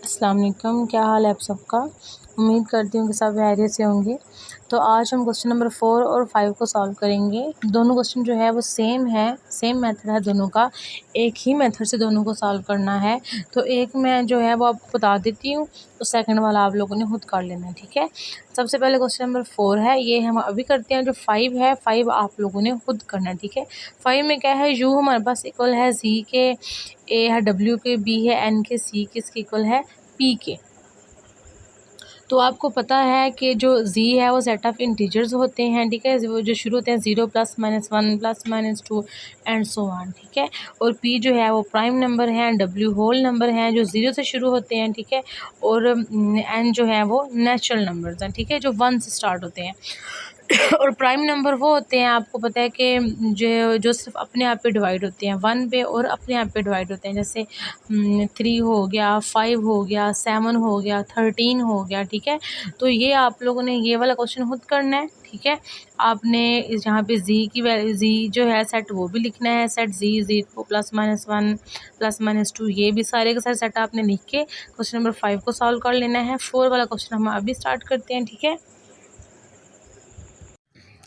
अस्सलाम वालेकुम, क्या हाल है आप सबका। उम्मीद करती हूँ कि सब खैरियत से होंगे। तो आज हम क्वेश्चन नंबर 4 और 5 को सॉल्व करेंगे। दोनों क्वेश्चन जो है वो सेम है, सेम मेथड है दोनों का, एक ही मेथड से दोनों को सॉल्व करना है। तो एक मैं जो है वो आपको बता देती हूँ, तो सेकंड वाला आप लोगों ने खुद कर लेना है, ठीक है। सबसे पहले क्वेश्चन नंबर 4 है, ये हम अभी करते हैं। जो 5 है, 5 आप लोगों ने खुद करना है, ठीक है। 5 में क्या है, यू हमारे पास इक्वल है जी के, ए है डब्ल्यू के, बी है एन के, सी किसके इक्वल है पी के। तो आपको पता है कि जो z है वो सेट ऑफ इंटीजर्स होते हैं, ठीक है। वो जो शुरू होते हैं 0 +-1 +-2 एंड सो ऑन, ठीक है। और p जो है वो प्राइम नंबर है, w होल नंबर है जो 0 से शुरू होते हैं, ठीक है। और n जो है वो नेचुरल नंबर्स हैं, ठीक है, जो 1 से स्टार्ट होते हैं। और प्राइम नंबर वो होते हैं, आपको पता है कि जो सिर्फ अपने आप पे डिवाइड होते हैं 1 पे, और अपने आप पे डिवाइड होते हैं, जैसे 3 हो गया, 5 हो गया, 7 हो गया, 13 हो गया, ठीक है। तो ये आप लोगों ने ये वाला क्वेश्चन खुद करना है, ठीक है। आपने इस जहाँ पे जी जो है सेट वो भी लिखना है, सेट जी को +-1 +-2, ये भी सारे के सारे सेट आपने लिख के क्वेश्चन नंबर 5 को सॉल्व कर लेना है। 4 वाला क्वेश्चन हम अभी स्टार्ट करते हैं, ठीक है।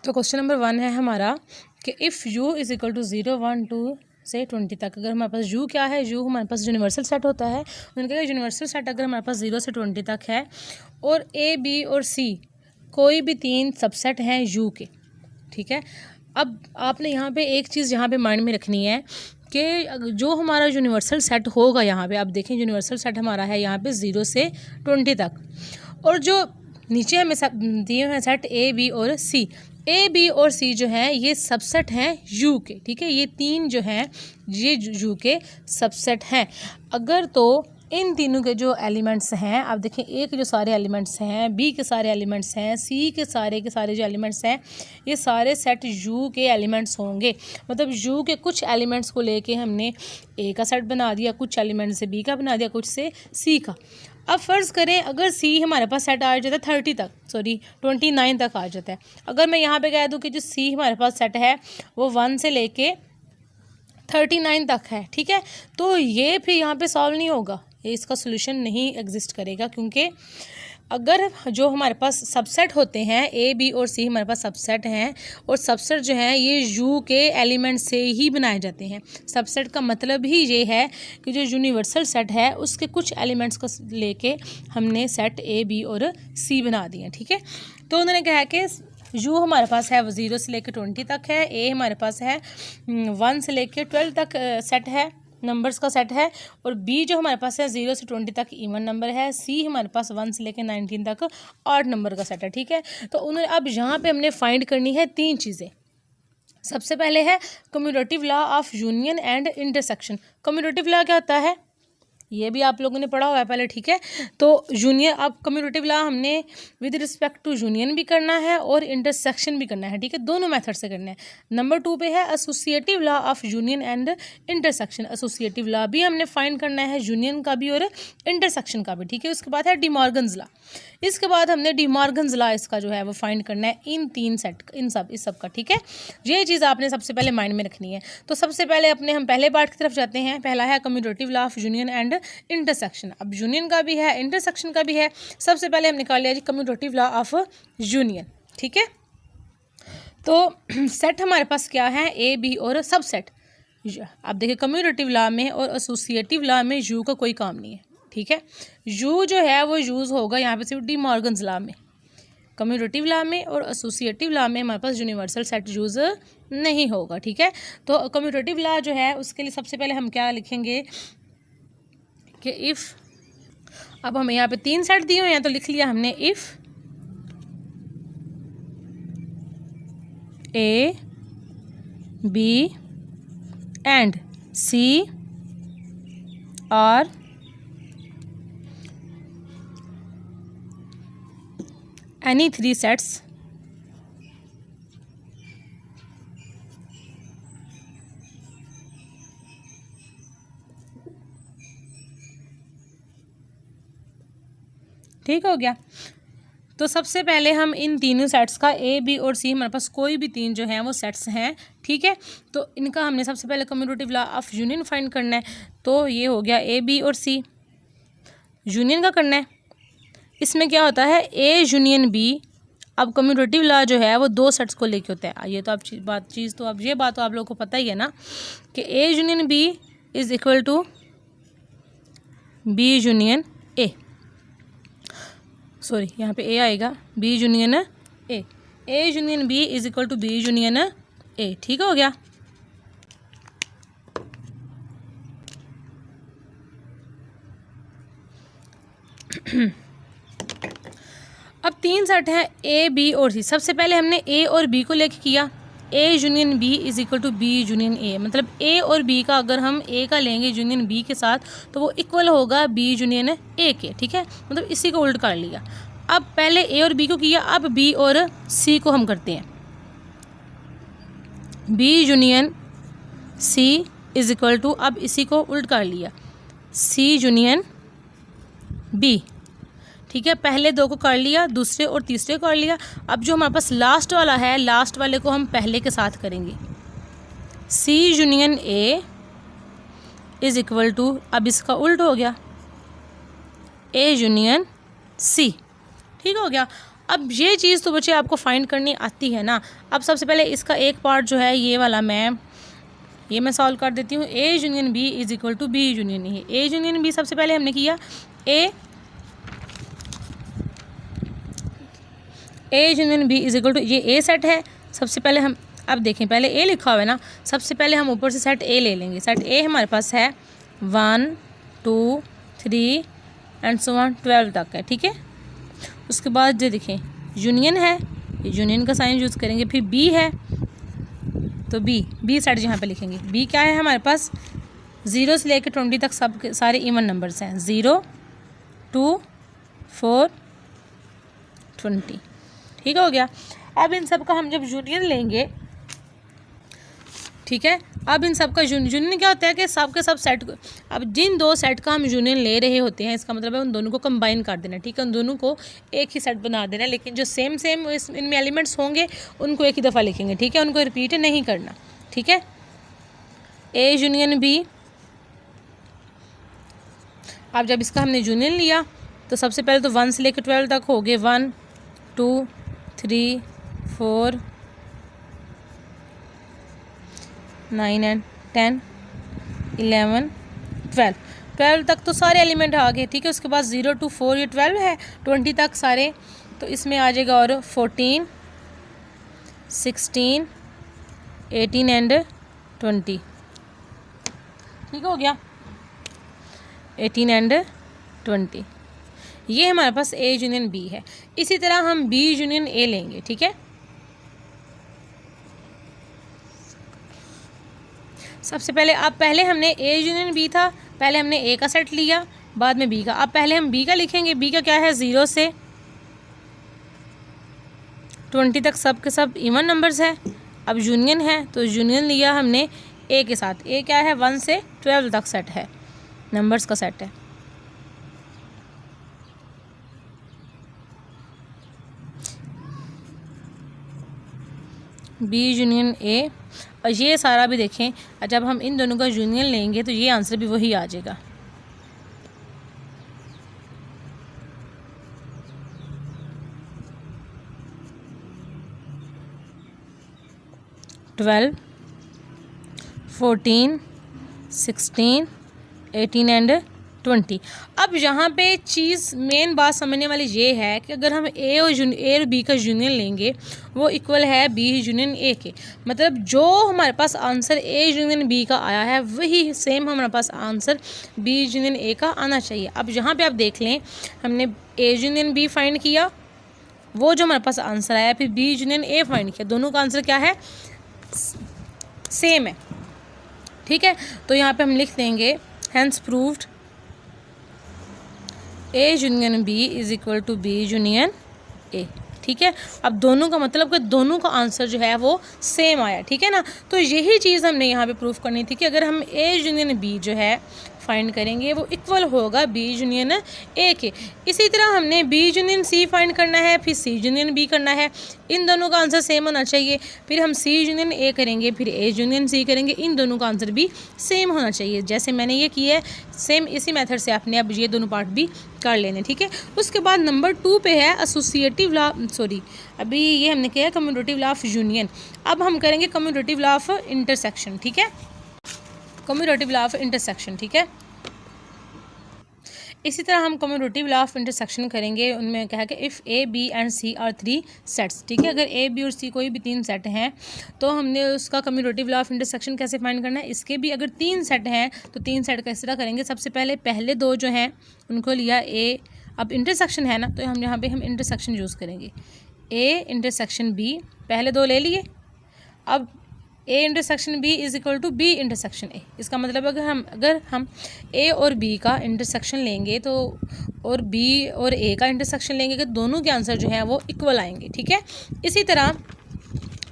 तो क्वेश्चन नंबर 1 है हमारा कि if u is equal to 0 1 2 से 20 तक, अगर हमारे पास u क्या है, u हमारे पास यूनिवर्सल सेट होता है। उनका यूनिवर्सल सेट अगर हमारे पास 0 से 20 तक है, और a b और c कोई भी 3 सबसेट हैं u के, ठीक है। अब आपने यहाँ पे एक चीज़ यहाँ पे माइंड में रखनी है कि जो हमारा यूनिवर्सल सेट होगा, यहाँ पे आप देखें यूनिवर्सल सेट हमारा है यहाँ पे 0 से 20 तक, और जो नीचे हमें दिए हुए हैं सेट ए बी और सी, ए बी और सी जो हैं ये सबसेट हैं यू के, ठीक है। ये 3 जो हैं ये यू के सबसेट हैं। अगर तो इन तीनों के जो एलिमेंट्स हैं, आप देखें ए के जो सारे एलिमेंट्स हैं, बी के सारे एलिमेंट्स हैं, सी के सारे जो एलिमेंट्स हैं, ये सारे सेट यू के एलिमेंट्स होंगे। मतलब यू के कुछ एलिमेंट्स को लेके हमने ए का सेट बना दिया, कुछ एलिमेंट से बी का बना दिया, कुछ से सी का। अब फ़र्ज़ करें अगर सी हमारे पास सेट आ जाता है 29 तक आ जाता है। अगर मैं यहाँ पे कह दूँ कि जो सी हमारे पास सेट है वो 1 से लेके 39 तक है, ठीक है, तो ये फिर यहाँ पे सॉल्व नहीं होगा, ये इसका सोल्यूशन नहीं एग्जिस्ट करेगा, क्योंकि अगर जो हमारे पास सबसेट होते हैं ए बी और सी हमारे पास सबसेट हैं, और सबसेट जो हैं ये यू के एलिमेंट से ही बनाए जाते हैं। सबसेट का मतलब ही ये है कि जो यूनिवर्सल सेट है उसके कुछ एलिमेंट्स को लेके हमने सेट ए बी और सी बना दिए, ठीक है। तो उन्होंने कहा कि यू हमारे पास है वो 0 से लेकर 20 तक है, ए हमारे पास है 1 से लेकर 12 तक सेट है, नंबर्स का सेट है, और बी जो हमारे पास है 0 से 20 तक इवन नंबर है, सी हमारे पास 1 से लेकर 19 तक ऑड नंबर का सेट है, ठीक है। तो उन्होंने अब यहाँ पे हमने फाइंड करनी है 3 चीज़ें। सबसे पहले है commutative law of union and intersection. Commutative law क्या होता है, ये भी आप लोगों ने पढ़ा हुआ है पहले, ठीक है। तो यूनियन, अब कम्यूटेटिव लॉ हमने विद रिस्पेक्ट टू यूनियन भी करना है और इंटरसेक्शन भी करना है, ठीक है, दोनों मेथड से करना है। नंबर 2 पे है associative law of union and intersection. Associative law भी हमने फाइंड करना है, यूनियन का भी और इंटरसेक्शन का भी, ठीक है। उसके बाद है डिमॉर्गन्स लॉ। इसके बाद हमने डिमॉर्गन्स लॉ इसका जो है वो फाइंड करना है, इन 3 सेट इस सब का, ठीक है। ये चीज़ आपने सबसे पहले माइंड में रखनी है। तो सबसे पहले अपने हम पहले पार्ट की तरफ जाते हैं। पहला है commutative law of union and intersection. अब यूनियन का भी है, इंटरसेक्शन का भी है। सबसे पहले हम निकाल लिया जी कम्यूटेटिव लॉ ऑफ यूनियन, ठीक है। तो सेट हमारे पास क्या है, ए बी और सब सेट। अब देखिए कम्यूटेटिव लॉ में और एसोसिएटिव लॉ में यू का कोई काम नहीं है, ठीक है। यू जो है वो यूज़ होगा यहाँ पे सिर्फ डिमॉर्गन्स लॉ में। कम्यूटेटिव लॉ में और एसोसिएटिव लॉ में हमारे पास यूनिवर्सल सेट यूज़ नहीं होगा, ठीक है। तो कम्यूटेटिव लॉ जो है उसके लिए सबसे पहले हम क्या लिखेंगे कि इफ़, अब हमें यहाँ पे 3 सेट दिए हुए हैं तो लिख लिया हमने if A B and C are any 3 sets ठीक हो गया। तो सबसे पहले हम इन तीनों सेट्स का ए बी और सी, हमारे पास कोई भी 3 जो हैं वो सेट्स हैं, ठीक है। तो इनका हमने सबसे पहले commutative law of union find करना है। तो ये हो गया ए बी और सी। यूनियन का करना है। इसमें क्या होता है, ए यूनियन बी। अब कम्यूटेटिव लॉ जो है वो दो सेट्स को लेके होता है। ये तो आप ये बात तो आप लोगों को पता ही है ना कि A union B is equal to B union A. Sorry, यहाँ पे ए आएगा, B union A. A union B is equal to B union A. ठीक हो गया। अब तीन सेट हैं ए बी और सी। सबसे पहले हमने ए और बी को लेके किया, A union B is equal to B union A. मतलब ए और बी का अगर हम ए का लेंगे यूनियन बी के साथ तो वो इक्वल होगा बी यूनियन ए के। ठीक है, मतलब इसी को उल्ट कर लिया। अब पहले ए और बी को किया, अब बी और सी को हम करते हैं। B union C is equal to, अब इसी को उल्ट कर लिया, सी यूनियन बी। ठीक है, पहले दो को कर लिया, दूसरे और तीसरे को कर लिया। अब जो हमारे पास लास्ट वाला है, लास्ट वाले को हम पहले के साथ करेंगे, C union A is equal to, अब इसका उल्ट हो गया, ए यूनियन सी। ठीक हो गया। अब ये चीज़ तो बच्चे आपको फाइंड करनी आती है ना। अब सबसे पहले इसका एक पार्ट जो है ये वाला मैं सॉल्व कर देती हूँ। A union B is equal to B union A. A union B सबसे पहले हमने किया, A union B is equal to, ये ए सेट है। सबसे पहले हम, अब देखें पहले ए लिखा हुआ है ना, सबसे पहले हम ऊपर से सेट ए ले लेंगे। सेट ए हमारे पास है 1 2 3 एंड सो ऑन 12 तक है। ठीक है, उसके बाद ये देखें यूनियन है, यूनियन का साइन यूज़ करेंगे। फिर बी है तो बी सेट यहाँ पे लिखेंगे। बी क्या है हमारे पास, 0 से लेकर 20 तक सब सारे इवन नंबर्स हैं, 0 2 4 20। ठीक हो गया। अब इन सब का हम जब यूनियन लेंगे, ठीक है, अब इन सब का यूनियन क्या होता है कि सब के सब सेट, अब जिन दो सेट का हम यूनियन ले रहे होते हैं इसका मतलब है उन दोनों को कंबाइन कर देना। ठीक है, उन दोनों को एक ही सेट बना देना, लेकिन जो सेम इनमें एलिमेंट्स होंगे उनको एक ही दफ़ा लिखेंगे। ठीक है, उनको रिपीट नहीं करना। ठीक है, ए यूनियन बी। अब जब इसका हमने यूनियन लिया तो सबसे पहले तो 1 से लेकर 12 तक हो गए, 1 2 3 4 9 एंड 10 11 12 तक तो सारे एलिमेंट आ गए। ठीक है, उसके बाद 0 to 4 ये 12 है, 20 तक सारे, तो इसमें आ जाएगा और 14 16 18 एंड 20। ठीक हो गया, 18 एंड 20। ये हमारे पास ए यूनियन बी है। इसी तरह हम बी यूनियन ए लेंगे। ठीक है, सबसे पहले हमने ए यूनियन बी था, पहले हमने ए का सेट लिया, बाद में बी का। अब पहले हम बी का लिखेंगे। बी का क्या है, 0 से 20 तक सब के सब इवन नंबर्स है। अब यूनियन है तो यूनियन लिया हमने ए के साथ। ए क्या है, 1 से 12 तक सेट है, नंबर्स का सेट है। बी यूनियन ए, और ये सारा भी देखें, जब हम इन दोनों का यूनियन लेंगे तो ये आंसर भी वही आ जाएगा। Twelve 14 16 18 and 20। अब यहाँ पे चीज़ मेन बात समझने वाली ये है कि अगर हम ए और बी का यूनियन लेंगे वो इक्वल है बी यूनियन ए के। मतलब जो हमारे पास आंसर ए यूनियन बी का आया है वही सेम हमारे पास आंसर बी यूनियन ए का आना चाहिए। अब यहाँ पे आप देख लें, हमने ए यूनियन बी फाइंड किया, वो जो हमारे पास आंसर आया, फिर बी यूनियन ए फाइंड किया, दोनों का आंसर क्या है, सेम है। ठीक है, तो यहाँ पे हम लिख देंगे hence proved A union B is equal to B union A. ठीक है, अब दोनों का मतलब कि दोनों का आंसर जो है वो सेम आया। ठीक है ना, तो यही चीज़ हमने यहाँ पे प्रूफ करनी थी कि अगर हम ए यूनियन बी जो है फाइंड करेंगे वो इक्वल होगा बी यूनियन ए के। इसी तरह हमने बी यूनियन सी फाइंड करना है, फिर सी यूनियन बी करना है। इन दोनों का आंसर सेम होना चाहिए। फिर हम सी यूनियन ए करेंगे, फिर ए यूनियन सी करेंगे। इन दोनों का आंसर भी सेम होना चाहिए। जैसे मैंने ये किया है सेम इसी मेथड से आपने अब ये दोनों पार्ट भी कर लेने, ठीक है। उसके बाद नंबर 2 पे है एसोसिएटिव लॉ, सॉरी अभी ये हमने किया है कम्यूटेटिव लॉ ऑफ यूनियन। अब हम करेंगे कम्यूटेटिव लॉ ऑफ इंटरसेक्शन, ठीक है, कम्यूटेटिव लॉ ऑफ इंटरसेक्शन, ठीक है। इसी तरह हम कम्यूटेटिव लॉ ऑफ इंटरसेक्शन करेंगे। उनमें कहा कि if A B and C are 3 sets, ठीक है। अगर ए बी और सी कोई भी 3 सेट हैं तो हमने उसका कम्यूटेटिव लॉ ऑफ इंटरसेक्शन कैसे फाइंड करना है। इसके भी अगर 3 सेट हैं तो 3 सेट का इस तरह करेंगे। सबसे पहले 2 जो हैं उनको लिया ए, अब इंटरसेक्शन है ना तो हम यहाँ पे हम इंटरसेक्शन यूज़ करेंगे। ए इंटरसेक्शन बी, पहले 2 ले लिए। अब A intersection B is equal to B intersection A. इसका मतलब अगर हम ए और बी का इंटरसेक्शन लेंगे तो और बी और ए का इंटरसेक्शन लेंगे कि दोनों के आंसर जो है वो इक्वल आएंगे, ठीक है। इसी तरह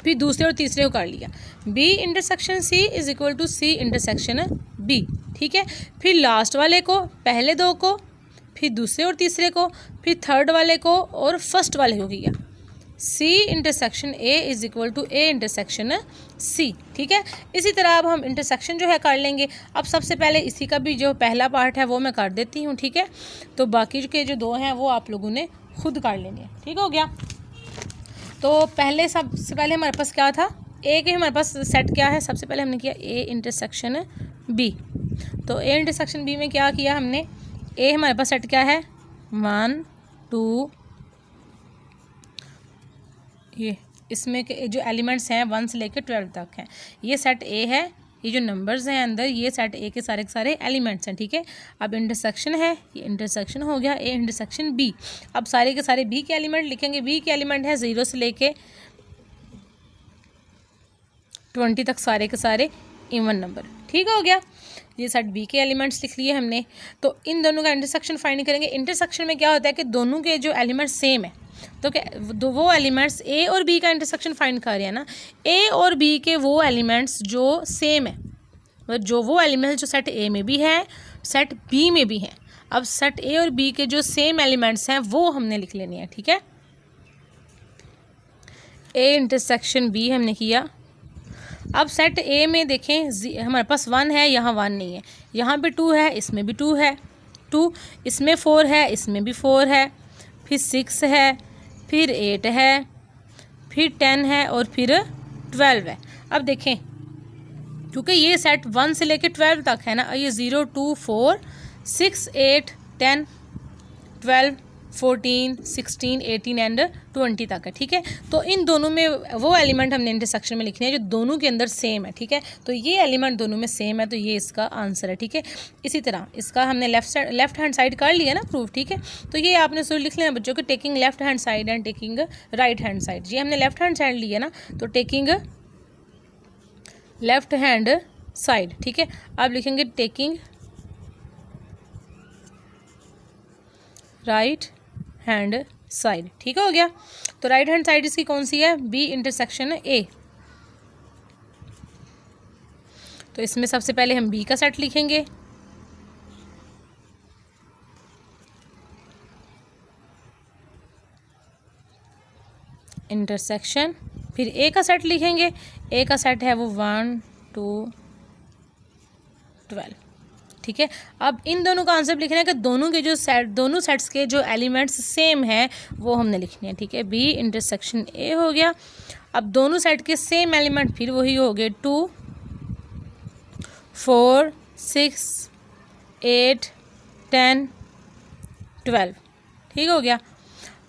फिर दूसरे और तीसरे को कर लिया, B intersection C is equal to C intersection B, ठीक है। फिर लास्ट वाले को, पहले 2 को, फिर दूसरे और तीसरे को, फिर थर्ड वाले को और फर्स्ट वाले को किया। C intersection A is equal to A intersection C, ठीक है। इसी तरह अब हम इंटरसेक्शन जो है कर लेंगे। अब सबसे पहले इसी का भी जो पहला पार्ट है वो मैं कर देती हूँ, ठीक है। तो बाकी के जो 2 हैं वो आप लोगों ने खुद कर लेने हैं, ठीक हो गया। तो सबसे पहले हमारे पास क्या था, ए के हमारे पास सेट क्या है। सबसे पहले हमने किया ए इंटरसेक्शन बी। तो ए इंटरसेक्शन बी में क्या किया हमने, ए हमारे पास सेट क्या है 1 2, ये इसमें के जो एलिमेंट्स हैं 1 से लेकर 12 तक हैं, ये सेट ए है। ये जो नंबर्स हैं अंदर ये सेट ए के सारे एलिमेंट्स हैं, ठीक है। अब इंटरसेक्शन है, ये इंटरसेक्शन हो गया ए इंटरसेक्शन बी। अब सारे के सारे बी के एलिमेंट लिखेंगे। बी के एलिमेंट है 0 से लेके 20 तक सारे के सारे इवन नंबर, ठीक हो गया। ये सेट बी के एलिमेंट्स लिख लिए हमने। तो इन दोनों का इंटरसेक्शन फाइंड करेंगे। इंटरसेक्शन में क्या होता है कि दोनों के जो एलिमेंट्स सेम है, तो क्या वो एलिमेंट्स ए और बी का इंटरसेक्शन फाइंड कर रहे हैं ना, ए और बी के वो एलिमेंट्स जो सेम है, मतलब जो वो एलिमेंट्स जो सेट ए में भी है सेट बी में भी हैं। अब सेट ए और बी के जो सेम एलिमेंट्स हैं वो हमने लिख लेने हैं, ठीक है। ए इंटरसेक्शन बी हमने किया। अब सेट ए में देखें हमारे पास 1 है, यहाँ 1 नहीं है, यहाँ पे 2 है, इसमें भी 2 है, 2 इसमें 4 है, इसमें भी 4 है, फिर 6 है, फिर 8 है, फिर 10 है और फिर 12 है। अब देखें क्योंकि ये सेट 1 से लेकर 12 तक है ना, ये 0 2 4 6 8 10 12 14 16 18 एंड 20 तक है, ठीक है। तो इन दोनों में वो एलिमेंट हमने इंटरसेक्शन में लिखने हैं जो दोनों के अंदर सेम है, ठीक है। तो ये एलिमेंट दोनों में सेम है, तो ये इसका आंसर है, ठीक है। इसी तरह इसका हमने लेफ्ट हैंड साइड कर लिया ना प्रूफ, ठीक है। तो ये आपने जरूर लिख लेना बच्चों को, taking left hand side and taking right hand side. ये हमने लेफ्ट हैंड साइड लिया ना, तो टेकिंग लेफ्ट हैंड साइड, ठीक है। आप लिखेंगे टेकिंग राइट हैंड साइड, ठीक हो गया। तो राइट हैंड साइड इसकी कौन सी है, बी इंटरसेक्शन ए। तो इसमें सबसे पहले हम बी का सेट लिखेंगे, इंटरसेक्शन, फिर ए का सेट लिखेंगे। ए का सेट है वो 1 2 12, ठीक है। अब इन दोनों का आंसर लिखना है कि दोनों के जो दोनों सेट्स के जो एलिमेंट्स सेम हैं वो हमने लिखने हैं, ठीक है। बी इंटरसेक्शन ए हो गया। अब दोनों सेट के सेम एलिमेंट फिर वही हो गए 2 4 6 8 10 12, ठीक हो गया।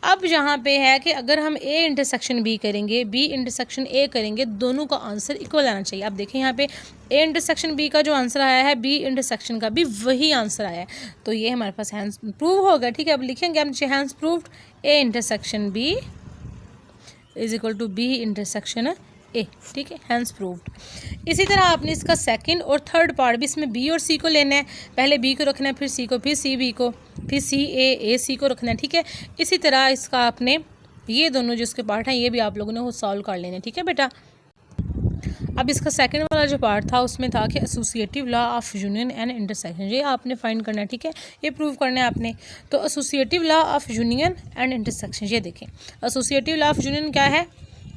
अब यहाँ पे है कि अगर हम ए इंटरसेक्शन बी करेंगे, बी इंटरसेक्शन ए करेंगे, दोनों का आंसर इक्वल आना चाहिए। अब देखें यहाँ पे ए इंटरसेक्शन बी का जो आंसर आया है बी इंटरसेक्शन का भी वही आंसर आया है, तो ये हमारे पास हैंस प्रूव होगा, ठीक है। अब लिखेंगे हम hence proved A intersection B is equal to B intersection A, ठीक है, हैंस प्रूव्ड। इसी तरह आपने इसका सेकंड और थर्ड पार्ट भी, इसमें बी और सी को लेना है, पहले बी को रखना है, फिर सी को, फिर सी बी को, फिर सी ए सी को रखना है, ठीक है। इसी तरह इसका आपने ये दोनों जो इसके पार्ट हैं ये भी आप लोगों ने वो सॉल्व कर लेने, ठीक है बेटा। अब इसका सेकंड वाला जो पार्ट था उसमें था कि associative law of union and intersection, ये आपने फाइंड करना है, ठीक है, ये प्रूव करना है आपने। तो associative law of union and intersection, ये देखें एसोसिएटिव लॉ ऑफ यूनियन क्या है,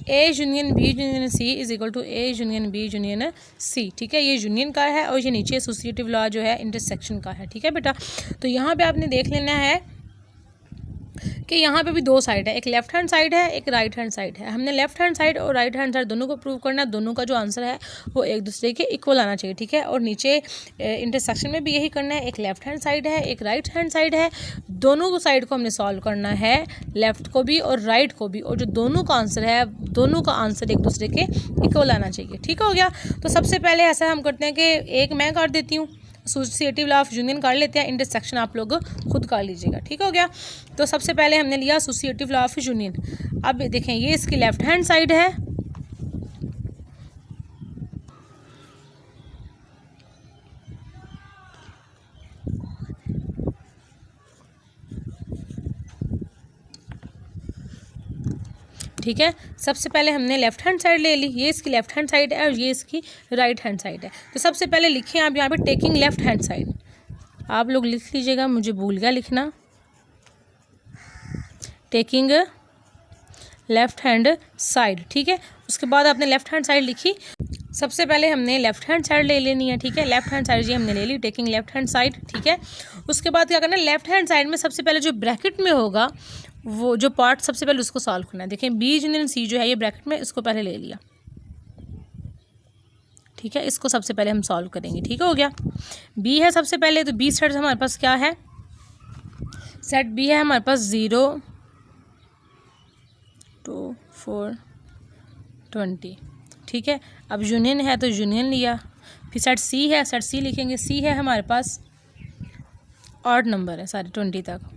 A union B union C is equal to A union B union C, ठीक है, ये यूनियन का है और ये नीचे एसोसिएटिव लॉ जो है इंटरसेक्शन का है, ठीक है बेटा। तो यहाँ पे आपने देख लेना है कि यहाँ पे भी दो साइड है, एक लेफ्ट हैंड साइड है, एक राइट हैंड साइड है। हमने लेफ्ट हैंड साइड और राइट हैंड साइड दोनों को प्रूव करना है, दोनों का जो आंसर है वो एक दूसरे के इक्वल आना चाहिए, ठीक है। और नीचे इंटरसेक्शन में भी यही करना है, एक लेफ्ट हैंड साइड है, एक राइट हैंड साइड है, दोनों को साइड को हमने सॉल्व करना है, लेफ्ट को भी और राइट को भी, और जो दोनों का आंसर है दोनों का आंसर एक दूसरे के इक्वल आना चाहिए, ठीक हो गया। तो सबसे पहले ऐसा हम करते हैं कि एक मैं कर देती हूँ, एसोसिएटिव लॉ ऑफ यूनियन कर लेते हैं, इंटरसेक्शन आप लोग खुद कर लीजिएगा, ठीक हो गया। तो सबसे पहले हमने लिया एसोसिएटिव लॉ ऑफ यूनियन। अब देखें ये इसकी लेफ्ट हैंड साइड है, ठीक है। सबसे पहले हमने लेफ्ट हैंड साइड ले ली, ये इसकी लेफ्ट हैंड साइड है और ये इसकी राइट हैंड साइड है। तो सबसे पहले लिखें आप यहाँ पे टेकिंग लेफ्ट हैंड साइड, आप लोग लिख लीजिएगा, मुझे भूल गया लिखना, टेकिंग लेफ्ट हैंड साइड, ठीक है। उसके बाद आपने लेफ्ट हैंड साइड लिखी, सबसे पहले हमने लेफ्ट हैंड साइड ले लेनी है, ठीक है, लेफ्ट हैंड साइड जी हमने ले ली, टेकिंग लेफ्ट हैंड साइड, ठीक है। उसके बाद क्या करना है, लेफ्ट हैंड साइड में सबसे पहले जो ब्रैकेट में होगा वो जो पार्ट सबसे पहले उसको सॉल्व करना है। देखें बी यूनियन सी जो है ये ब्रैकेट में, इसको पहले ले लिया, ठीक है, इसको सबसे पहले हम सॉल्व करेंगे, ठीक हो गया। बी है सबसे पहले, तो बी सेट हमारे पास क्या है, सेट बी है हमारे पास 0 2 4 20, ठीक है। अब यूनियन है तो यूनियन लिया, फिर सेट सी है, सेट सी लिखेंगे, सी है हमारे पास ऑड नंबर है सारे 20 तक।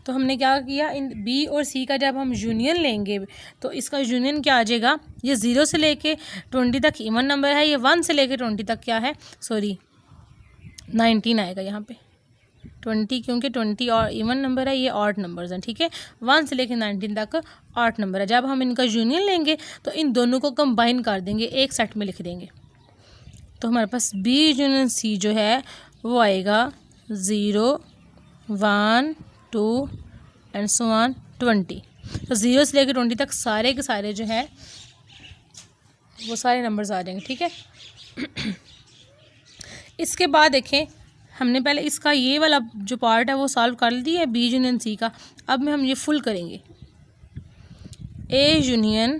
तो हमने क्या किया, इन बी और सी का जब हम यूनियन लेंगे तो इसका यूनियन क्या आ जाएगा, ये 0 से लेके 20 तक इवन नंबर है, ये 1 से लेके 20 तक क्या है, सॉरी 19 आएगा यहाँ पे 20, क्योंकि 20 और इवन नंबर है, ये ऑड नंबर्स हैं, ठीक है। 1 से लेके 19 तक ऑड नंबर है। जब हम इनका यूनियन लेंगे तो इन दोनों को कंबाइन कर देंगे, एक सेट में लिख देंगे, तो हमारे पास बी यूनियन सी जो है वो आएगा 0 1 2 एंड सो ऑन 20। तो 0 से लेकर 20 तक सारे के सारे जो है वो सारे नंबर्स आ जाएंगे, ठीक है। इसके बाद देखें हमने पहले इसका ये वाला जो पार्ट है वो सॉल्व कर दिया है बी यूनियन सी का। अब में हम ये फुल करेंगे, A union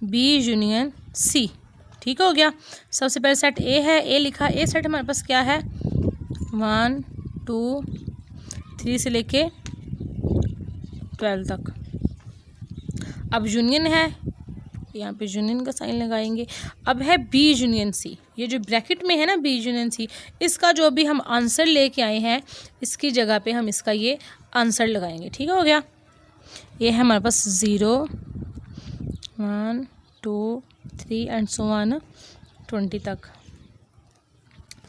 B union C, ठीक हो गया। सबसे पहले सेट ए है, ए लिखा, ए सेट हमारे पास क्या है 1 2 3 से लेके 12 तक। अब यूनियन है, यहाँ पे यूनियन का साइन लगाएंगे। अब है बी यूनियन सी, ये जो ब्रैकेट में है ना बी यूनियन सी, इसका जो भी हम आंसर लेके आए हैं इसकी जगह पे हम इसका ये आंसर लगाएंगे, ठीक हो गया। ये है हमारे पास 0 1 2 3 एंड सो ऑन 20 तक,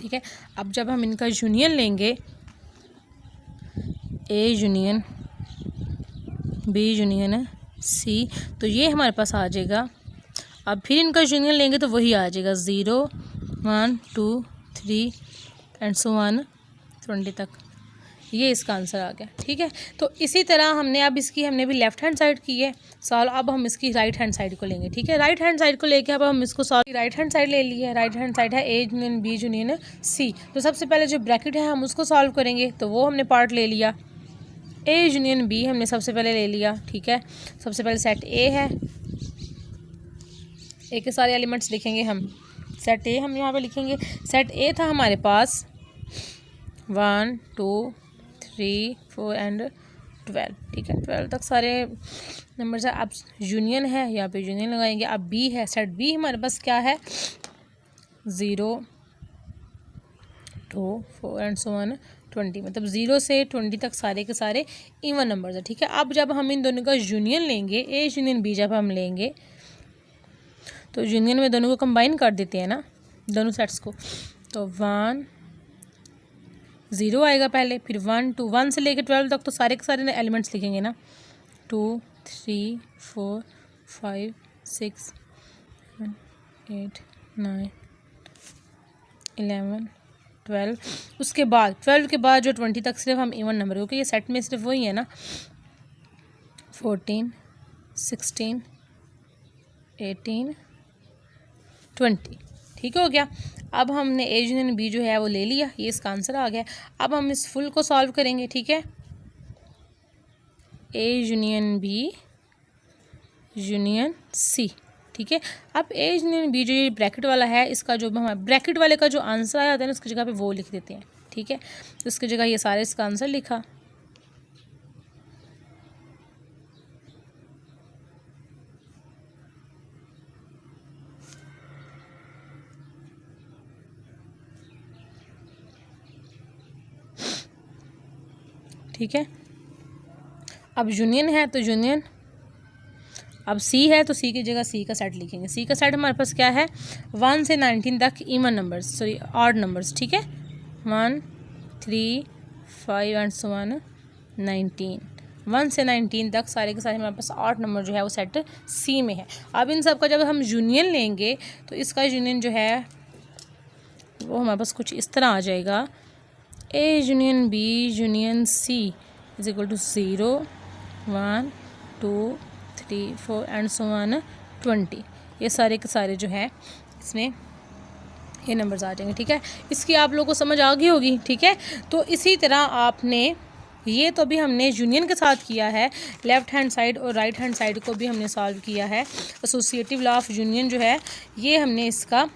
ठीक है। अब जब हम इनका यूनियन लेंगे, A union B union C, तो ये हमारे पास आ जाएगा। अब फिर इनका यूनियन लेंगे तो वही आ जाएगा 0 1 2 3 एंड सो ऑन 20 तक, ये इसका आंसर आ गया, ठीक है। तो इसी तरह हमने अब इसकी हमने भी लेफ्ट हैंड साइड की है सॉल्व, अब हम इसकी राइट हैंड साइड को लेंगे, ठीक है। राइट हैंड साइड को लेके अब हम इसको सॉल्व, राइट हैंड साइड ले ली है, राइट हैंड साइड है A union B union C. तो सबसे पहले जो ब्रैकेट है हम उसको सॉल्व करेंगे, तो वो हमने पार्ट ले लिया, ए यूनियन बी हमने सबसे पहले ले लिया, ठीक है। सबसे पहले सेट ए है, ए के सारे एलिमेंट्स लिखेंगे हम, सेट ए हम यहाँ पे लिखेंगे। सेट ए था हमारे पास 1 2 3 4 एंड 12, ठीक है, 12 तक सारे नंबर्स है। अब यूनियन है, यहाँ पे यूनियन लगाएंगे। अब बी है, सेट बी हमारे पास क्या है 0 2 4 एंड सो ऑन 20, मतलब 0 से 20 तक सारे के सारे इवन नंबर्स है, ठीक है। अब जब हम इन दोनों का यूनियन लेंगे, ए यूनियन बी जब हम लेंगे तो यूनियन में दोनों को कंबाइन कर देते हैं ना, दोनों सेट्स को, तो 1 0 आएगा पहले, फिर 1 2 1 से लेकर 12 तक तो सारे के सारे एलिमेंट्स लिखेंगे ना, 2 3 4 5 6 7 8 9 11 12। उसके बाद 12 के बाद जो 20 तक सिर्फ हम इवन नंबर, क्योंकि ये सेट में सिर्फ वही है ना, 14 16 18 20। ठीक हो गया। अब हमने ए यूनियन बी जो है वो ले लिया, ये इसका आंसर आ गया। अब हम इस फुल को सॉल्व करेंगे। ठीक है, A union B union C. ठीक है, अब ए यूनियन बी जो ये ब्रैकेट वाला है, इसका जो हमारा ब्रैकेट वाले का जो आंसर आया होता है ना, उसकी जगह पे वो लिख देते हैं। ठीक है, तो उसकी जगह ये सारे इसका आंसर लिखा। ठीक है, अब यूनियन है तो यूनियन, अब सी है तो सी की जगह सी का सेट लिखेंगे। सी का सेट हमारे पास क्या है, 1 से 19 तक even numbers, sorry odd numbers. ठीक है, 1 3 5 एंड सो ऑन 19, 1 से 19 तक सारे के सारे हमारे पास 8 नंबर जो है वो सेट सी में है। अब इन सब का जब हम यूनियन लेंगे तो इसका यूनियन जो है वो हमारे पास कुछ इस तरह आ जाएगा, A union B union C is equal to 0 1 2 3 4 and so on 20। ये सारे के सारे जो है इसमें ये नंबर्स आ जाएंगे। ठीक है, इसकी आप लोगों को समझ आ गई होगी। ठीक है, तो इसी तरह आपने ये तो भी हमने यूनियन के साथ किया है, लेफ़्ट हैंड साइड और राइट हैंड साइड को भी हमने सॉल्व किया है। एसोसिएटिव लॉ ऑफ यूनियन जो है ये हमने इसका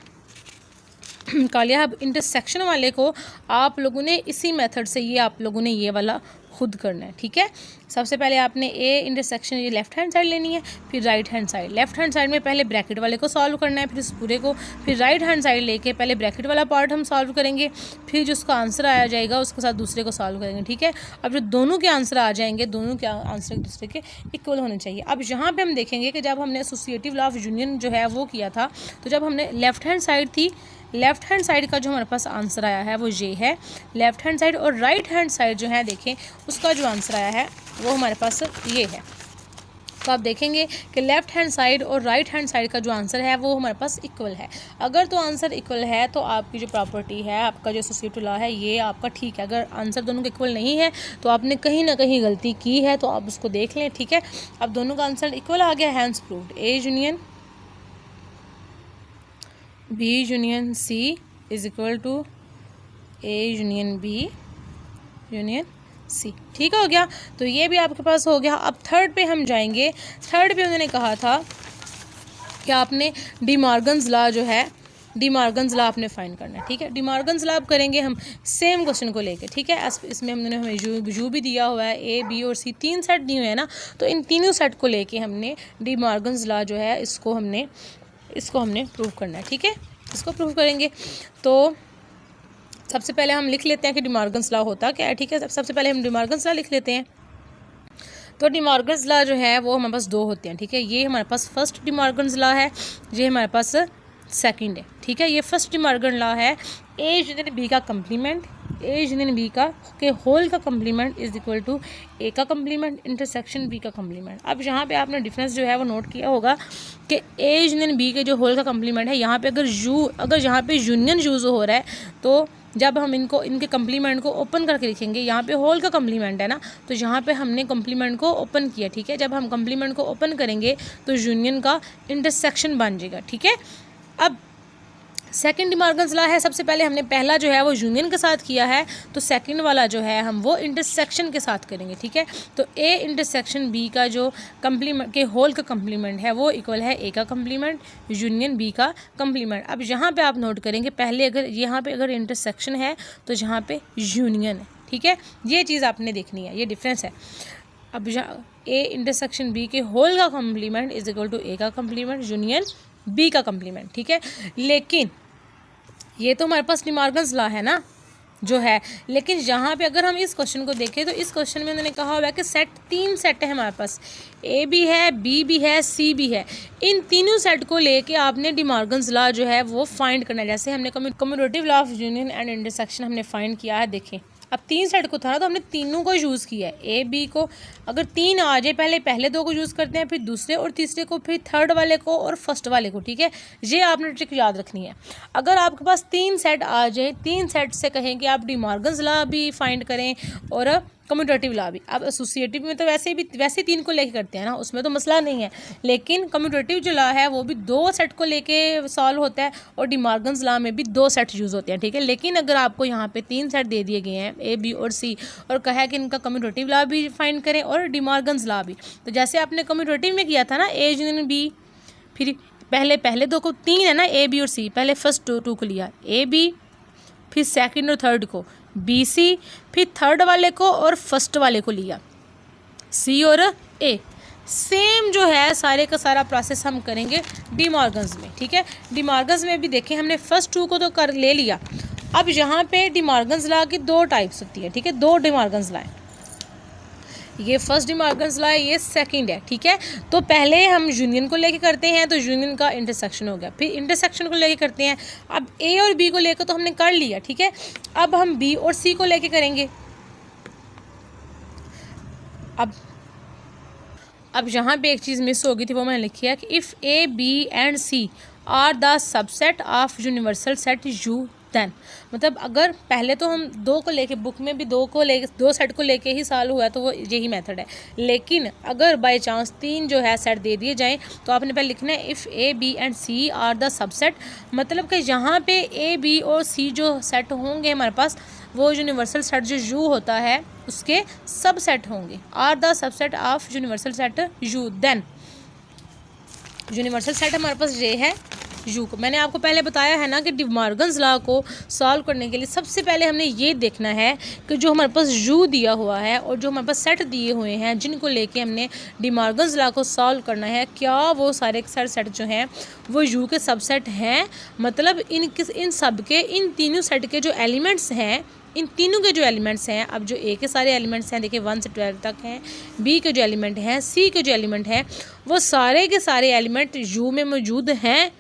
कर लिया। अब इंटरसेक्शन वाले को आप लोगों ने इसी मेथड से ये आप लोगों ने ये वाला खुद करना है। ठीक है, सबसे पहले आपने ए इंटरसेक्शन ये लेफ्ट हैंड साइड लेनी है, फिर right hand side. Left hand side में पहले ब्रैकेट वाले को सॉल्व करना है, फिर इस पूरे को, फिर राइट हैंड साइड लेके पहले ब्रैकेट वाला पार्ट हम सॉल्व करेंगे, फिर जो उसका आंसर आया जाएगा उसके साथ दूसरे को सॉल्व करेंगे। ठीक है, अब जो दोनों के आंसर आ जाएंगे, दोनों के आंसर एक दूसरे के इक्वल होने चाहिए। अब यहाँ पर हम देखेंगे कि जब हमने एसोसिएटिव लॉ ऑफ यूनियन जो है वो किया था, तो जब हमने लेफ्ट हैंड साइड थी, लेफ़्ट हैंड साइड का जो हमारे पास आंसर आया है वो ये है लेफ़्ट हैंड साइड, और राइट हैंड साइड जो है देखें उसका जो आंसर आया है वो हमारे पास ये है। तो आप देखेंगे कि लेफ़्ट हैंड साइड और राइट हैंड साइड का जो आंसर है वो हमारे पास इक्वल है। अगर तो आंसर इक्वल है तो आपकी जो प्रॉपर्टी है, आपका जो एसोसिएटिव लॉ है, ये आपका ठीक है। अगर आंसर दोनों के इक्वल नहीं है तो आपने कहीं ना कहीं गलती की है, तो आप उसको देख लें। ठीक है, अब दोनों का आंसर इक्वल आ गया, hence proved. A union B union C is equal to A union B union C. ठीक हो गया, तो ये भी आपके पास हो गया। अब थर्ड पे हम जाएंगे। थर्ड पे उन्होंने कहा था कि आपने डी मॉर्गन्स लॉ जो है, डी मॉर्गन्स लॉ आपने फाइंड करना है। ठीक है, डी मॉर्गन्स लॉ अब करेंगे हम सेम क्वेश्चन को लेके। ठीक है, इसमें हमने हमें यू भी दिया हुआ है, ए बी और सी 3 सेट दिए हुए हैं ना, तो इन तीनों सेट को लेके हमने डी मॉर्गन्स लॉ जो है इसको हमने प्रूव करना है। ठीक है, इसको प्रूव करेंगे। तो सबसे पहले हम लिख लेते हैं कि डी मॉर्गन्स लॉ होता क्या है। ठीक है, सबसे पहले हम डी मॉर्गन्स लॉ लिख लेते हैं। तो डी मॉर्गन्स लॉ जो है वो हमारे पास 2 होते हैं। ठीक है, ये हमारे पास फर्स्ट डी मॉर्गन्स लॉ है, ये हमारे पास सेकंड है। ठीक है, ये फर्स्ट डी मॉर्गन लॉ है, ए यूनियन बी का कम्प्लीमेंट, ए यूनियन बी का के होल का कम्प्लीमेंट इज इक्वल टू ए का कम्प्लीमेंट इंटरसेक्शन बी का कम्प्लीमेंट। अब यहाँ पे आपने डिफरेंस जो है वो नोट किया होगा कि ए यूनियन बी के जो होल का कम्प्लीमेंट है, यहाँ पे अगर यहाँ पे यूनियन यूज़ हो रहा है तो जब हम इनके कम्प्लीमेंट को ओपन करके लिखेंगे, यहाँ पे होल का कम्प्लीमेंट है ना, तो यहाँ पे हमने कम्प्लीमेंट को ओपन किया। ठीक है, जब हम कम्प्लीमेंट को ओपन करेंगे तो यूनियन का इंटरसेक्शन बन जाएगा। ठीक है, अब सेकंड डी मॉर्गन्स लॉ है, सबसे पहले हमने पहला जो है वो यूनियन के साथ किया है, तो सेकंड वाला जो है हम वो इंटरसेक्शन के साथ करेंगे। ठीक है, तो ए इंटरसेक्शन बी का जो कम्प्लीमेंट के होल का कम्प्लीमेंट है वो इक्वल है ए का कम्प्लीमेंट यूनियन बी का कम्प्लीमेंट। अब यहाँ पे आप नोट करेंगे, पहले अगर यहाँ पे अगर इंटरसेक्शन है तो यहाँ पे यूनियन है। ठीक है, ये चीज़ आपने देखनी है, ये डिफरेंस है। अब ए इंटरसेक्शन बी के होल का कम्प्लीमेंट इज इक्वल टू ए का कम्प्लीमेंट यूनियन बी का कम्प्लीमेंट। ठीक है, लेकिन ये तो हमारे पास डी मॉर्गन्स लॉ है ना जो है, लेकिन यहाँ पे अगर हम इस क्वेश्चन को देखें तो इस क्वेश्चन में उन्होंने कहा हुआ है कि तीन सेट है हमारे पास, ए भी है, बी भी है, सी भी है। इन तीनों सेट को लेके आपने डी मॉर्गन्स लॉ जो है वो फाइंड करना है। जैसे हमने commutative law of union and intersection हमने फाइंड किया है, देखें अब 3 सेट को था ना, तो हमने तीनों को यूज़ किया है, ए बी को। अगर 3 आ जाए पहले 2 को यूज़ करते हैं, फिर दूसरे और तीसरे को, फिर थर्ड वाले को और फर्स्ट वाले को, ठीक है। ये आपने ट्रिक याद रखनी है। अगर आपके पास 3 सेट आ जाए, 3 सेट से कहें कि आप डी मॉर्गन्स लॉ भी फाइंड करें और कम्यूटेटिव लॉ भी। अब एसोसिएटिव में तो वैसे 3 को लेके करते हैं ना, उसमें तो मसला नहीं है, लेकिन कम्यूटेटिव जो लॉ है वो भी 2 सेट को लेके सॉल्व होता है और डी मॉर्गन्स लॉ में भी 2 सेट यूज़ होते हैं, ठीक है। लेकिन अगर आपको यहाँ पे 3 सेट दे दिए गए हैं, ए बी और सी, और कहा है कि इनका कम्यूटेटिव लॉ भी फाइंड करें और डी मॉर्गन्स लॉ भी, तो जैसे आपने कम्यूटेटिव में किया था ना, ए यूनियन बी, फिर पहले 2 को, 3 है ना, ए बी और सी, पहले फर्स्ट 2 को लिया ए बी, फिर सेकंड और थर्ड को बी सी, फिर थर्ड वाले को और फर्स्ट वाले को लिया सी और ए। सेम जो है सारे का सारा प्रोसेस हम करेंगे डी मॉर्गन्स में, ठीक है। डी मॉर्गन्स में भी देखें, हमने फर्स्ट 2 को तो कर ले लिया। अब यहाँ पे डी मॉर्गन्स लॉ की 2 टाइप्स होती है, ठीक है, 2 डी मॉर्गन्स लॉ है। ये फर्स्ट डी मॉर्गन्स लॉ है, ये सेकंड है, ठीक है। तो पहले हम यूनियन को लेके करते हैं, तो यूनियन का इंटरसेक्शन हो गया, फिर इंटरसेक्शन को लेके करते हैं। अब ए और बी को लेकर तो हमने कर लिया, ठीक है। अब हम बी और सी को लेके करेंगे। अब यहाँ पे एक चीज़ मिस हो गई थी, वो मैंने लिखी है कि if A B and C are the subset of universal set U, then, मतलब अगर पहले तो हम 2 को लेके, बुक में भी 2 सेट को लेके ही सॉल्व हुआ है, तो वो यही मेथड है। लेकिन अगर बाय चांस 3 जो है सेट दे दिए जाएं, तो आपने पहले लिखना है if A B and C are the subset, मतलब कि यहाँ पे ए बी और सी जो सेट होंगे हमारे पास, वो यूनिवर्सल सेट जो यू होता है उसके सब सेट होंगे, are the subset of universal set U, then universal set हमारे पास ये है यू को। मैंने आपको पहले बताया है ना कि डी मॉर्गन्स लॉ को सॉल्व करने के लिए सबसे पहले हमने ये देखना है कि जो हमारे पास यू दिया हुआ है और जो हमारे पास सेट दिए हुए हैं जिनको लेके हमने डी मॉर्गन्स लॉ को सॉल्व करना है, क्या वो सारे सेट जो हैं वो यू के सबसेट हैं। मतलब इन सब के, इन तीनों सेट के जो एलिमेंट्स हैं, इन तीनों के जो एलिमेंट्स हैं, अब जो ए के सारे एलिमेंट्स हैं देखिए 1 से 12 तक हैं, बी के जो एलिमेंट हैं, सी के जो एलिमेंट हैं, वो सारे के सारे एलिमेंट यू में मौजूद हैं।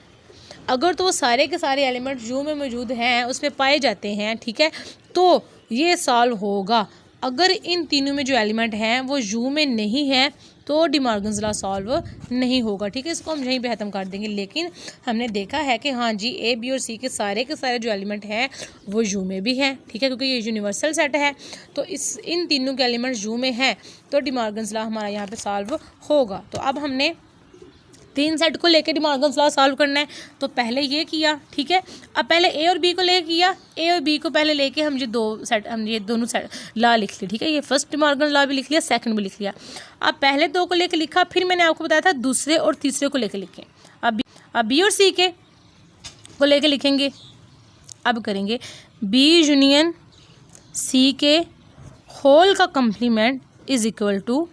अगर तो वो सारे के सारे एलिमेंट यू में मौजूद हैं, उसमें पाए जाते हैं, ठीक है, तो ये सॉल्व होगा। अगर इन तीनों में जो एलिमेंट हैं वो यू में नहीं है, तो डी मॉर्गन्स लॉ सॉल्व नहीं होगा, ठीक है। इसको हम यहीं पे ख़त्म कर देंगे। लेकिन हमने देखा है कि हाँ जी, ए बी और सी के सारे जो एलिमेंट हैं वो यू में भी हैं, ठीक है, क्योंकि ये यूनिवर्सल सेट है। तो इन तीनों के एलिमेंट यू में हैं, तो डी मॉर्गन्स लॉ हमारा यहाँ पे सॉल्व होगा। तो अब हमने 3 सेट को लेकर डी मॉर्गन्स लॉ सॉल्व करना है, तो पहले ये किया, ठीक है। अब पहले ए और बी को लेके किया, ए और बी को पहले लेके हम ये दोनों सेट लॉ लिख लिए, ठीक है। ये फर्स्ट डी मॉर्गन लॉ भी लिख लिया, सेकंड भी लिख लिया। अब पहले 2 को लेके लिखा, फिर मैंने आपको बताया था दूसरे और तीसरे को लेके लिखें। अब बी और सी के को लेके लिखेंगे। अब करेंगे बी यूनियन सी के होल का complement is equal to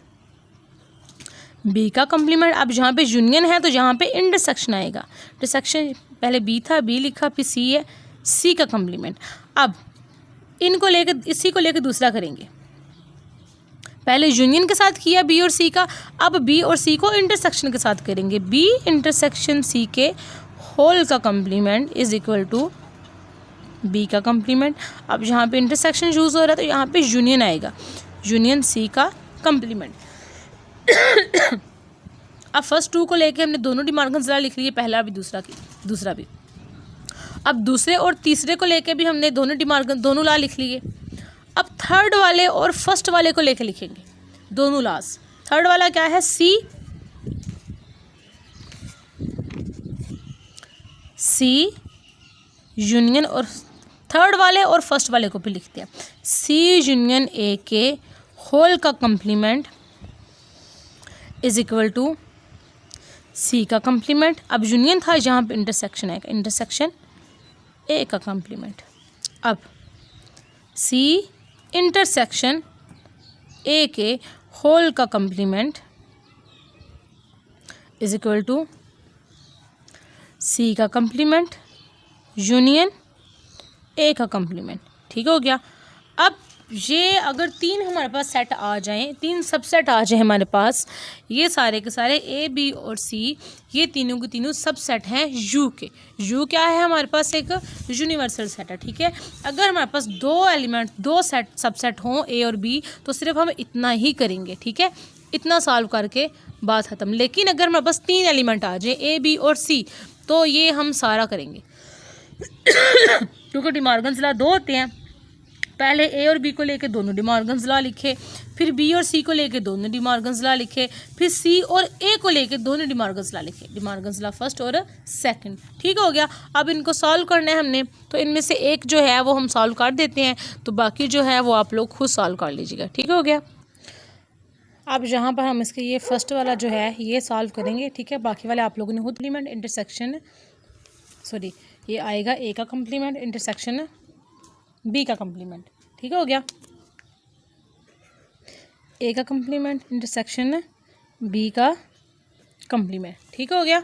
B का कम्प्लीमेंट। अब जहाँ पे यूनियन है तो यहाँ पे इंटरसेक्शन आएगा। इंटरसेक्शन पहले बी था, बी लिखा, फिर सी है, सी का कम्प्लीमेंट। अब इनको लेकर, इसी को लेकर दूसरा करेंगे। पहले यूनियन के साथ किया बी और सी का, अब बी और सी को इंटरसेक्शन के साथ करेंगे। बी इंटरसेक्शन सी के होल का complement is equal to B का कम्प्लीमेंट। अब यहाँ पे इंटरसेक्शन यूज़ हो रहा है तो यहाँ पे यूनियन आएगा, यूनियन सी का कम्प्लीमेंट। अब फर्स्ट 2 को लेके हमने दोनों डी मॉर्गन्स लॉ लिख लिए, पहला भी दूसरा भी। अब दूसरे और तीसरे को लेके भी हमने दोनों लॉ लिख लिए। अब थर्ड वाले और फर्स्ट वाले को लेके लिखेंगे दोनों लॉस। थर्ड वाला क्या है, सी यूनियन, और थर्ड वाले और फर्स्ट वाले को भी लिखते हैं सी यूनियन ए के होल का कम्प्लीमेंट इज इक्वल टू सी का कम्प्लीमेंट। अब यूनियन था, जहाँ पे इंटरसेक्शन आएगा, इंटरसेक्शन ए का कम्प्लीमेंट। अब सी इंटरसेक्शन ए के होल का कम्प्लीमेंट इज इक्वल टू सी का कम्प्लीमेंट यूनियन ए का कम्प्लीमेंट। ठीक हो गया। अब ये अगर तीन हमारे पास सेट आ जाएं, तीन सबसेट आ जाए हमारे पास, ये सारे के सारे ए बी और सी, ये तीनों के तीनों सबसेट हैं यू के। यू क्या है हमारे पास? एक यूनिवर्सल सेट है, ठीक है। अगर हमारे पास दो एलिमेंट, दो सेट सबसेट हों ए और बी, तो सिर्फ हम इतना ही करेंगे, ठीक है। इतना सॉल्व करके बात ख़त्म। लेकिन अगर हमारे पास तीन एलिमेंट आ जाए ए बी और सी, तो ये हम सारा करेंगे क्योंकि डिमॉर्गन्स लॉ दो होते हैं। पहले ए और बी को लेके दोनों डिमॉर्गन्स लॉ लिखे, फिर बी और सी को लेके दोनों डिमॉर्गन्स लॉ लिखे, फिर सी और ए को लेके दोनों डिमॉर्गन्स लॉ लिखे। डिमॉर्गन्स लॉ फर्स्ट और सेकंड, ठीक हो गया। अब इनको सॉल्व करना है हमने, तो इनमें से एक जो है वो हम सॉल्व कर देते हैं, तो बाकी जो है वो आप लोग खुद सॉल्व कर लीजिएगा, ठीक हो गया। अब यहाँ पर हम इसके ये फर्स्ट वाला जो है ये सॉल्व करेंगे, ठीक है। बाकी वाले आप लोगों ने खुद कॉम्प्लीमेंट इंटरसेक्शन, सॉरी ये आएगा ए का कॉम्प्लीमेंट इंटरसेक्शन बी का कॉम्प्लीमेंट, ठीक हो गया। ए का कॉम्प्लीमेंट इंटरसेक्शन बी का कॉम्प्लीमेंट, ठीक हो गया।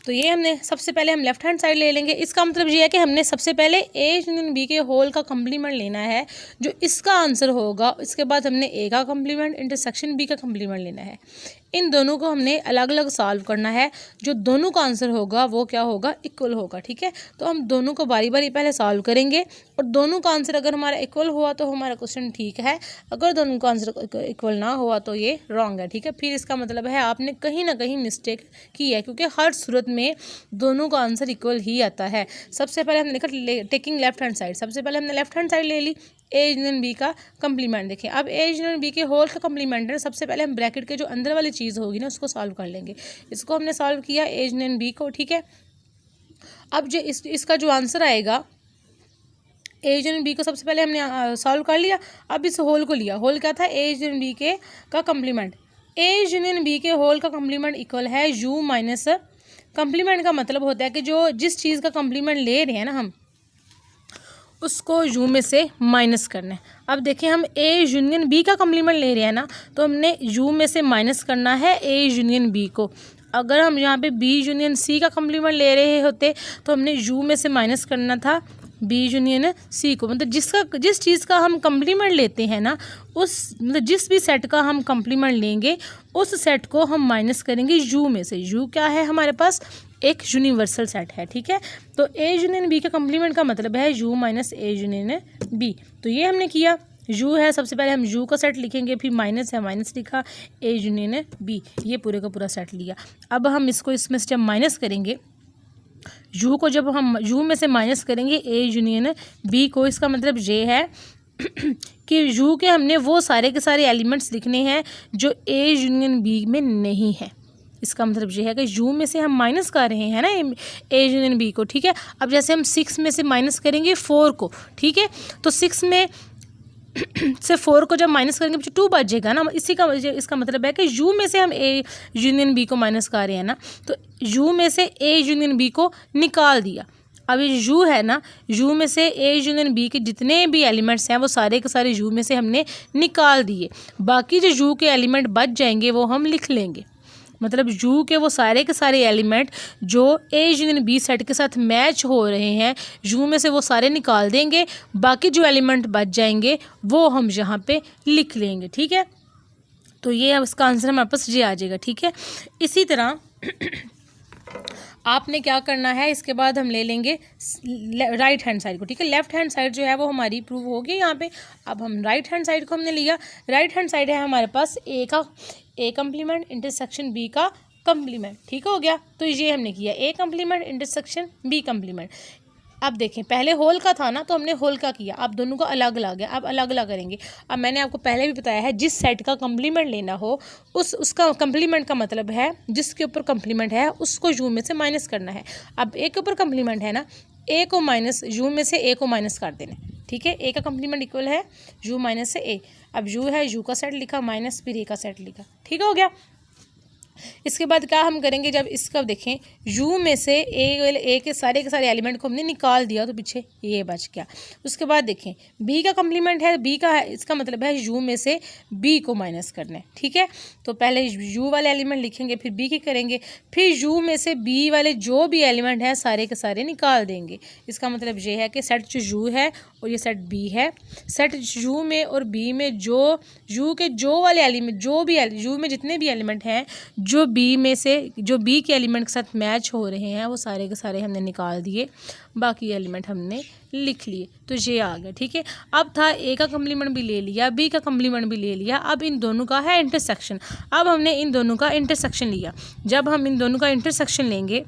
तो ये हमने सबसे पहले हम लेफ्ट हैंड साइड ले लेंगे। इसका मतलब ये है कि हमने सबसे पहले ए यूनियन बी के होल का कॉम्प्लीमेंट लेना है, जो इसका आंसर होगा। इसके बाद हमने ए का कॉम्प्लीमेंट इंटरसेक्शन बी का कॉम्प्लीमेंट लेना है। इन दोनों को हमने अलग अलग सॉल्व करना है। जो दोनों का आंसर होगा वो क्या होगा? इक्वल होगा, ठीक है। तो हम दोनों को बारी बारी पहले सॉल्व करेंगे, और दोनों का आंसर अगर हमारा इक्वल हुआ तो हमारा क्वेश्चन ठीक है, अगर दोनों का आंसर इक्वल ना हुआ तो ये रॉन्ग है, ठीक है। फिर इसका मतलब है आपने कहीं ना कहीं मिस्टेक की है, क्योंकि हर सूरत में दोनों का आंसर इक्वल ही आता है। सबसे पहले हमने लिखा टेकिंग लेफ्ट हैंड साइड, सबसे पहले हमने लेफ्ट हैंड साइड ले ली। ए यूनियन बी का कम्प्लीमेंट देखें। अब ए यूनियन बी के होल का कम्प्लीमेंट है, सबसे पहले हम ब्रैकेट के जो अंदर वाली चीज़ होगी ना उसको सॉल्व कर लेंगे। इसको हमने सॉल्व किया ए यूनियन बी को, ठीक है। अब जो इसका जो आंसर आएगा ए यूनियन बी को सबसे पहले हमने सॉल्व कर लिया। अब इस होल को लिया, होल क्या था? ए यूनियन बी के का कम्प्लीमेंट। ए यूनियन बी के होल का कम्प्लीमेंट इक्वल है यू माइनस, कम्प्लीमेंट का मतलब होता है कि जो जिस चीज़ का कम्प्लीमेंट ले रहे हैं ना हम, उसको यू में से माइनस करना है। अब देखें हम ए यूनियन बी का कम्प्लीमेंट ले रहे हैं ना, तो हमने यू में से माइनस करना है ए यूनियन बी को। अगर हम यहाँ पे बी यूनियन सी का कम्प्लीमेंट ले रहे होते तो हमने यू में से माइनस करना था बी यूनियन सी को। मतलब जिस चीज़ का हम कम्प्लीमेंट लेते हैं ना, उस मतलब जिस भी सेट का हम कम्प्लीमेंट लेंगे उस सेट को हम माइनस करेंगे यू में से। यू क्या है हमारे पास? एक यूनिवर्सल सेट है, ठीक है। तो ए यूनियन बी के कम्प्लीमेंट का मतलब है U minus A union B. तो ये हमने किया, यू है सबसे पहले हम यू का सेट लिखेंगे, फिर माइनस है माइनस लिखा, ए यूनियन बी, ये पूरे का पूरा सेट लिया। अब हम इसको इसमें से जब माइनस करेंगे, यू को जब हम यू में से माइनस करेंगे ए यूनियन बी को, इसका मतलब ये है कि यू के हमने वो सारे के सारे एलिमेंट्स लिखने हैं जो ए यूनियन बी में नहीं है। इसका मतलब ये है कि यू में से हम माइनस कर रहे हैं ना ए यूनियन बी को, ठीक है। अब जैसे हम 6 में से माइनस करेंगे 4 को, ठीक है, तो 6 में से 4 को जब माइनस करेंगे पीछे 2 बचेगा ना। इसका मतलब है कि यू में से हम ए यूनियन बी को माइनस कर रहे हैं ना, तो यू में से ए यूनियन बी को निकाल दिया। अब ये यू है ना, यू में से ए यूनियन बी के जितने भी एलिमेंट्स हैं वो सारे के सारे यू में से हमने निकाल दिए। बाकी जो यू के एलिमेंट बच जाएंगे वो हम लिख लेंगे। मतलब यू के वो सारे के सारे एलिमेंट जो ए यूनियन बी सेट के साथ मैच हो रहे हैं, यू में से वो सारे निकाल देंगे। बाकी जो एलिमेंट बच जाएंगे वो हम यहाँ पे लिख लेंगे, ठीक है। तो ये अब इसका आंसर हमारे पास ये आ जाएगा, ठीक है। इसी तरह आपने क्या करना है, इसके बाद हम ले लेंगे राइट हैंड साइड को, ठीक है। लेफ्ट हैंड साइड जो है वो हमारी प्रूव होगी यहाँ पे। अब हम राइट हैंड साइड को हमने लिया। राइट हैंड साइड है हमारे पास ए कम्प्लीमेंट इंटरसेक्शन बी का कम्प्लीमेंट, ठीक हो गया। तो ये हमने किया A complement intersection B complement. अब देखें पहले होल का था ना, तो हमने होल का किया। अब दोनों का अलग अलग है, अब अलग अलग करेंगे। अब मैंने आपको पहले भी बताया है, जिस सेट का कम्प्लीमेंट लेना हो उसका कम्प्लीमेंट का मतलब है जिसके ऊपर कम्प्लीमेंट है उसको यू में से माइनस करना है। अब ए के ऊपर कम्प्लीमेंट है ना, ए को माइनस यू में से ए को माइनस कर देना, ठीक है। ए का कम्प्लीमेंट इक्वल है यू माइनस से ए। अब यू है, यू का सेट लिखा, माइनस फिर ए का सेट लिखा, ठीक हो गया। इसके बाद क्या हम करेंगे, जब इसका देखें u में से ए के सारे एलिमेंट को हमने निकाल दिया तो पीछे ये बच गया। उसके बाद देखें b का कम्प्लीमेंट है, b का है, इसका मतलब है u में से b को माइनस करना है। ठीक है, तो पहले u वाले एलिमेंट लिखेंगे, फिर b की करेंगे, फिर u में से b वाले जो भी एलिमेंट है सारे के सारे निकाल देंगे। इसका मतलब ये है कि सेट जो u है और ये सेट b है, सेट u में और b में जो u के जो वाले एलिमेंट, जो भी u में जितने भी एलिमेंट हैं जो बी में से, जो बी के एलिमेंट के साथ मैच हो रहे हैं वो सारे के सारे हमने निकाल दिए, बाकी एलिमेंट हमने लिख लिए, तो ये आ गया। ठीक है, अब था ए का कम्प्लीमेंट भी ले लिया, बी का कम्प्लीमेंट भी ले लिया, अब इन दोनों का है इंटरसेक्शन। अब हमने इन दोनों का इंटरसेक्शन लिया, जब हम इन दोनों का इंटरसेक्शन लेंगे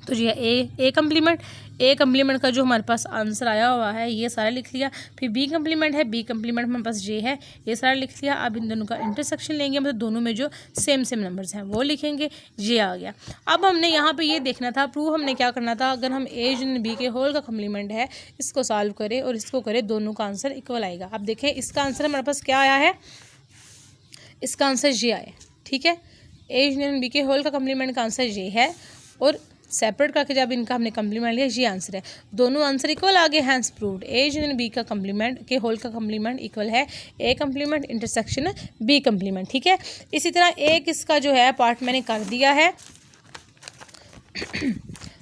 तो ये ए कम्प्लीमेंट का जो हमारे पास आंसर आया हुआ है ये सारा लिख लिया, फिर बी कम्प्लीमेंट है, बी कम्प्लीमेंट हमारे पास ये है, ये सारा लिख लिया। अब इन दोनों का इंटरसेक्शन लेंगे, मतलब दोनों में जो सेम नंबर्स हैं वो लिखेंगे, ये आ गया। अब हमने यहाँ पे ये देखना था, प्रूव हमने क्या करना था, अगर हम ए यूनियन बी के होल का कम्प्लीमेंट है इसको सॉल्व करें और इसको करें, दोनों का आंसर इक्वल आएगा। अब देखें इसका आंसर हमारे पास क्या आया है, इसका आंसर ये आया। ठीक है, ए यूनियन बी के होल का कम्प्लीमेंट का आंसर ये है, और सेपरेट करके जब इनका हमने कम्प्लीमेंट लिया ये आंसर है, दोनों आंसर इक्वल आ गए, hence proved A union B का कम्प्लीमेंट के होल का कम्प्लीमेंट इक्वल है A complement intersection B complement. ठीक है, इसी तरह एक इसका जो है पार्ट मैंने कर दिया है।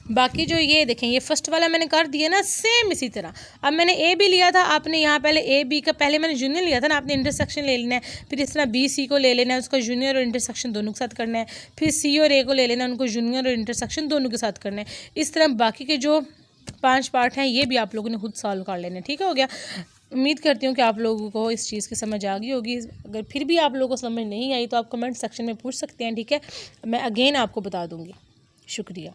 बाकी जो ये देखें ये फर्स्ट वाला मैंने कर दिया ना, सेम इसी तरह। अब मैंने ए भी लिया था, आपने यहाँ पहले ए बी का पहले मैंने यूनियन लिया था ना, आपने इंटरसेक्शन ले लेना है, फिर इस तरह बी सी को ले लेना है, उसका यूनियन और इंटरसेक्शन दोनों के साथ करना है, फिर सी और ए को ले लेना है, उनको यूनियन और इंटरसेक्शन दोनों के साथ करना है। इस तरह बाकी के जो 5 पार्ट हैं ये भी आप लोगों ने खुद सॉल्व कर लेने। ठीक हो गया, उम्मीद करती हूँ कि आप लोगों को इस चीज़ की समझ आ गई होगी। अगर फिर भी आप लोगों को समझ नहीं आई तो आप कमेंट सेक्शन में पूछ सकते हैं। ठीक है, मैं अगेन आपको बता दूँगी। शुक्रिया।